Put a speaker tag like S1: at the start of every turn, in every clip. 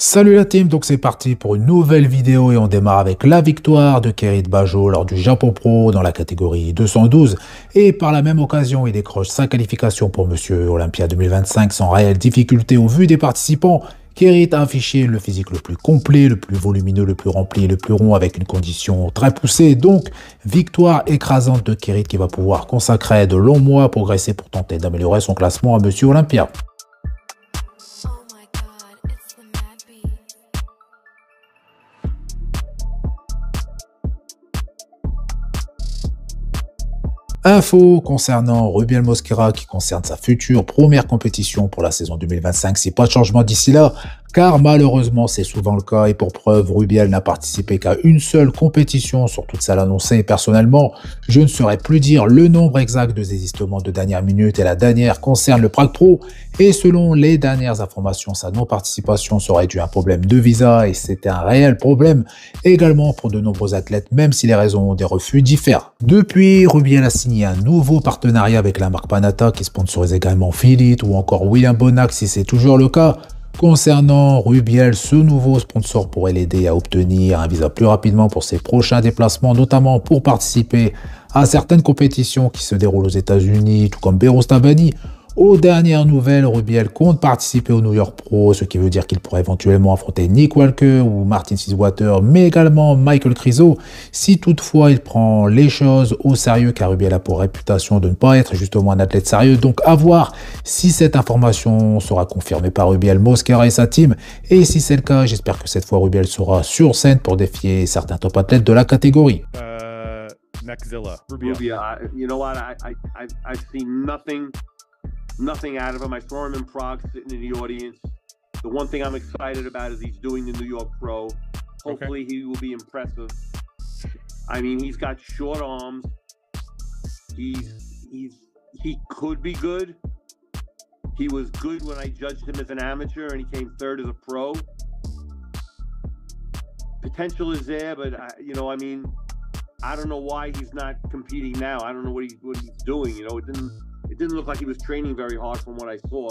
S1: Salut la team, donc c'est parti pour une nouvelle vidéo et on démarre avec la victoire de Kerit Bajo lors du Japon Pro dans la catégorie 212 et par la même occasion il décroche sa qualification pour Monsieur Olympia 2025 sans réelle difficulté au vu des participants. Kerit a affiché le physique le plus complet, le plus volumineux, le plus rempli et le plus rond avec une condition très poussée. Donc, victoire écrasante de Kerit qui va pouvoir consacrer de longs mois progresser pour tenter d'améliorer son classement à Monsieur Olympia. Info concernant Rubiel Mosquera qui concerne sa future première compétition pour la saison 2025, c'est pas de changement d'ici là, car malheureusement c'est souvent le cas et pour preuve, Rubiel n'a participé qu'à une seule compétition sur toute celle annoncée. Personnellement, je ne saurais plus dire le nombre exact de désistements de dernière minute et la dernière concerne le Prague Pro et selon les dernières informations, sa non-participation serait due à un problème de visa et c'était un réel problème également pour de nombreux athlètes même si les raisons des refus diffèrent. Depuis, Rubiel a signé un nouveau partenariat avec la marque Panatta qui sponsorise également Philippe ou encore William Bonac si c'est toujours le cas. Concernant Rubiel, ce nouveau sponsor pourrait l'aider à obtenir un visa plus rapidement pour ses prochains déplacements, notamment pour participer à certaines compétitions qui se déroulent aux États-Unis, tout comme Beros Tabani. Aux dernières nouvelles, Rubiel compte participer au New York Pro, ce qui veut dire qu'il pourrait éventuellement affronter Nick Walker ou Martin Fitzwater, mais également Michael Krizo, si toutefois il prend les choses au sérieux, car Rubiel a pour réputation de ne pas être justement un athlète sérieux. Donc à voir si cette information sera confirmée par Rubiel Mosquera et sa team, et si c'est le cas, j'espère que cette fois Rubiel sera sur scène pour défier certains top athlètes de la catégorie.
S2: Maxilla. Rubia. You know what? I've seen nothing out of him. I saw him in Prague sitting in the audience. The one thing I'm excited about is he's doing the New York Pro. Hopefully he will be impressive. I mean, he's got short arms. He could be good. He was good when I judged him as an amateur and he came third as a pro. Potential is there, but you know, I mean, I don't know why he's not competing now. I don't know what he's doing. You know, it didn't look like he was training very hard from what I saw.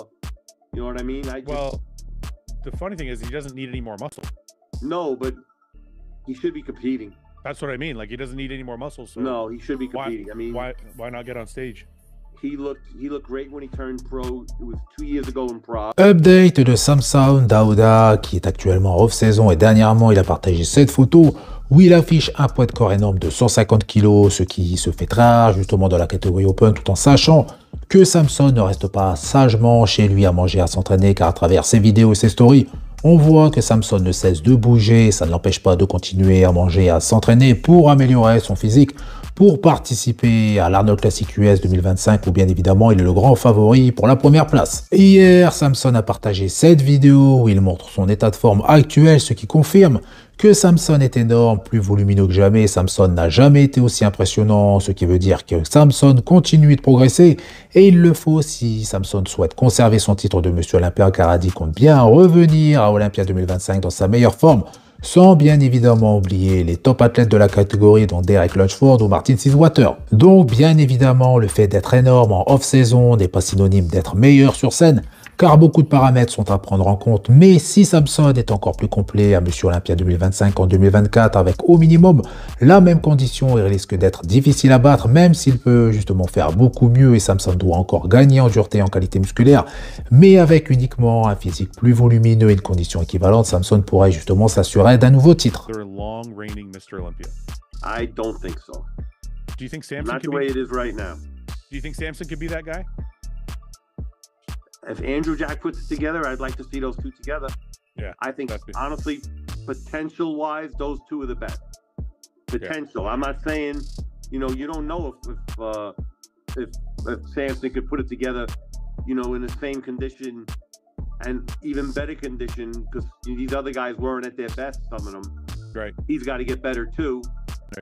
S2: You know what I mean?
S3: Well, the funny thing is he doesn't need any more muscle.
S2: No, but he should be competing.
S3: That's what I mean. Like he doesn't need any more muscles. So
S2: no, he should be competing. I mean,
S3: why not get on stage?
S2: He looked great when he turned pro. It was 2 years ago in Prague.
S1: Update de Samson Dauda qui est actuellement off-saison et dernièrement il a partagé cette photo où il affiche un poids de corps énorme de 150 kg, ce qui se fait très rare justement dans la catégorie Open, tout en sachant que Samson ne reste pas sagement chez lui à manger, à s'entraîner, car à travers ses vidéos et ses stories, on voit que Samson ne cesse de bouger et ça ne l'empêche pas de continuer à manger, à s'entraîner pour améliorer son physique, pour participer à l'Arnold Classic US 2025 où bien évidemment il est le grand favori pour la première place. Hier, Samson a partagé cette vidéo où il montre son état de forme actuel, ce qui confirme que Samson est énorme, plus volumineux que jamais. Samson n'a jamais été aussi impressionnant, ce qui veut dire que Samson continue de progresser et il le faut si Samson souhaite conserver son titre de Monsieur Olympia, car Adi compte bien revenir à Olympia 2025 dans sa meilleure forme, sans bien évidemment oublier les top athlètes de la catégorie dont Derek Lutchford ou Martin Fitzwater. Donc bien évidemment, le fait d'être énorme en off-saison n'est pas synonyme d'être meilleur sur scène, car beaucoup de paramètres sont à prendre en compte, mais si Samson est encore plus complet à Monsieur Olympia 2025 en 2024 avec au minimum la même condition, il risque d'être difficile à battre, même s'il peut justement faire beaucoup mieux et Samson doit encore gagner en dureté et en qualité musculaire, mais avec uniquement un physique plus volumineux et une condition équivalente, Samson pourrait justement s'assurer d'un nouveau titre.
S2: I don't think so.
S3: Do you think Samson
S2: Not the way it is right now.
S3: Do you think Samson could be that guy?
S2: If Andrew Jack puts it together, I'd like to see those two together.
S3: Yeah,
S2: I think, honestly, potential-wise, those two are the best. Potential. Yeah. I'm not saying, you know, you don't know if Samson could put it together, you know, in the same condition and even better condition, because these other guys weren't at their best, some of them.
S3: Right.
S2: He's got to get better too.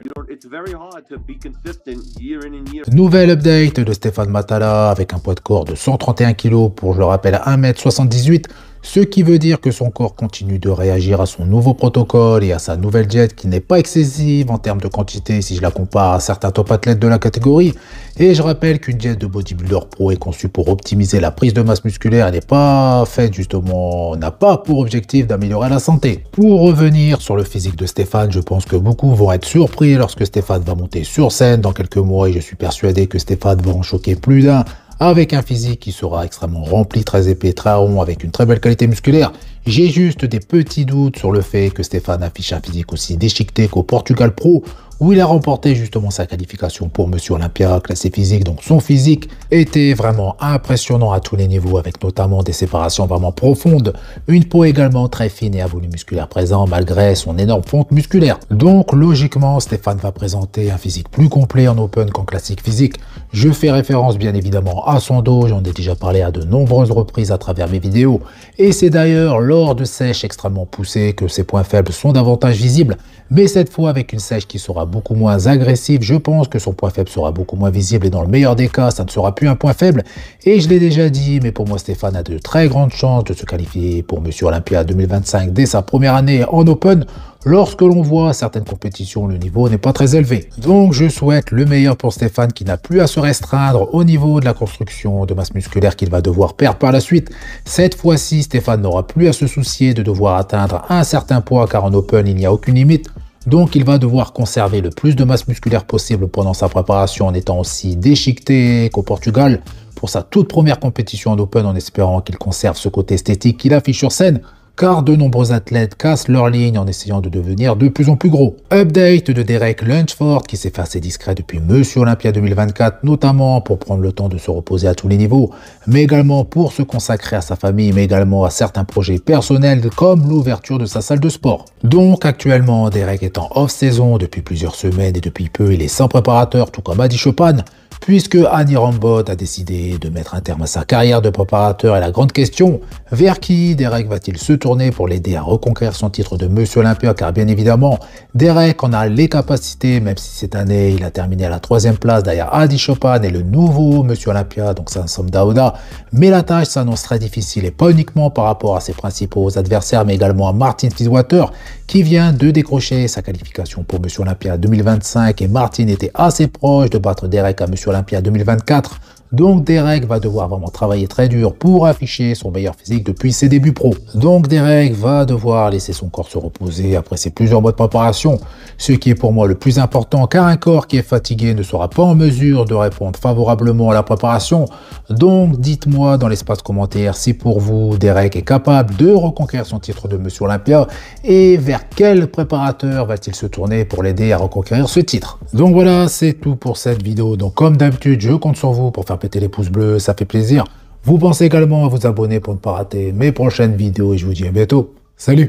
S2: You know, it's very hard to be consistent year in and year.
S1: Nouvelle update de Stéphane Matala avec un poids de corps de 131 kg pour, je le rappelle, 1m78, Ce qui veut dire que son corps continue de réagir à son nouveau protocole et à sa nouvelle diète qui n'est pas excessive en termes de quantité si je la compare à certains top athlètes de la catégorie. Et je rappelle qu'une diète de bodybuilder pro est conçue pour optimiser la prise de masse musculaire et n'est pas faite justement, n'a pas pour objectif d'améliorer la santé. Pour revenir sur le physique de Stéphane, je pense que beaucoup vont être surpris lorsque Stéphane va monter sur scène dans quelques mois et je suis persuadé que Stéphane va en choquer plus d'un. Avec un physique qui sera extrêmement rempli, très épais, très rond, avec une très belle qualité musculaire. J'ai juste des petits doutes sur le fait que Stéphane affiche un physique aussi déchiqueté qu'au Portugal Pro, où il a remporté justement sa qualification pour Monsieur Olympia, classé physique. Donc son physique était vraiment impressionnant à tous les niveaux, avec notamment des séparations vraiment profondes, une peau également très fine et un volume musculaire présent, malgré son énorme fonte musculaire. Donc logiquement, Stéphane va présenter un physique plus complet en open qu'en classique physique. Je fais référence bien évidemment à son dos, j'en ai déjà parlé à de nombreuses reprises à travers mes vidéos, et c'est d'ailleurs lors de sèches extrêmement poussées que ses points faibles sont davantage visibles, mais cette fois avec une sèche qui sera beaucoup moins agressive, je pense que son point faible sera beaucoup moins visible et dans le meilleur des cas, ça ne sera plus un point faible. Et je l'ai déjà dit, mais pour moi Stéphane a de très grandes chances de se qualifier pour Monsieur Olympia 2025 dès sa première année en Open. Lorsque l'on voit certaines compétitions, le niveau n'est pas très élevé. Donc je souhaite le meilleur pour Stéphane qui n'a plus à se restreindre au niveau de la construction de masse musculaire qu'il va devoir perdre par la suite. Cette fois-ci, Stéphane n'aura plus à se soucier de devoir atteindre un certain poids car en Open, il n'y a aucune limite. Donc il va devoir conserver le plus de masse musculaire possible pendant sa préparation en étant aussi déchiqueté qu'au Portugal pour sa toute première compétition en Open en espérant qu'il conserve ce côté esthétique qu'il affiche sur scène. Car de nombreux athlètes cassent leur ligne en essayant de devenir de plus en plus gros. Update de Derek Lunsford qui s'est fait assez discret depuis Monsieur Olympia 2024, notamment pour prendre le temps de se reposer à tous les niveaux, mais également pour se consacrer à sa famille, mais également à certains projets personnels comme l'ouverture de sa salle de sport. Donc actuellement, Derek est en off-saison depuis plusieurs semaines et depuis peu il est sans préparateur, tout comme Adi Chopin, puisque Annie Rambod a décidé de mettre un terme à sa carrière de préparateur et la grande question, vers qui Derek va-t-il se tourner pour l'aider à reconquérir son titre de Monsieur Olympia, car bien évidemment, Derek en a les capacités, même si cette année il a terminé à la 3e place derrière Adi Chopin et le nouveau Monsieur Olympia, donc Samson Dauda, mais la tâche s'annonce très difficile et pas uniquement par rapport à ses principaux adversaires, mais également à Martin Fitzwater, qui vient de décrocher sa qualification pour Monsieur Olympia 2025 et Martin était assez proche de battre Derek à Monsieur Olympia 2024. Donc Derek va devoir vraiment travailler très dur pour afficher son meilleur physique depuis ses débuts pro. Donc Derek va devoir laisser son corps se reposer après ses plusieurs mois de préparation, ce qui est pour moi le plus important car un corps qui est fatigué ne sera pas en mesure de répondre favorablement à la préparation. Donc dites-moi dans l'espace commentaire si pour vous Derek est capable de reconquérir son titre de Monsieur Olympia et vers quel préparateur va-t-il se tourner pour l'aider à reconquérir ce titre. Donc voilà, c'est tout pour cette vidéo. Donc comme d'habitude, je compte sur vous pour faire péter les pouces bleus, ça fait plaisir. Vous pensez également à vous abonner pour ne pas rater mes prochaines vidéos et je vous dis à bientôt. Salut!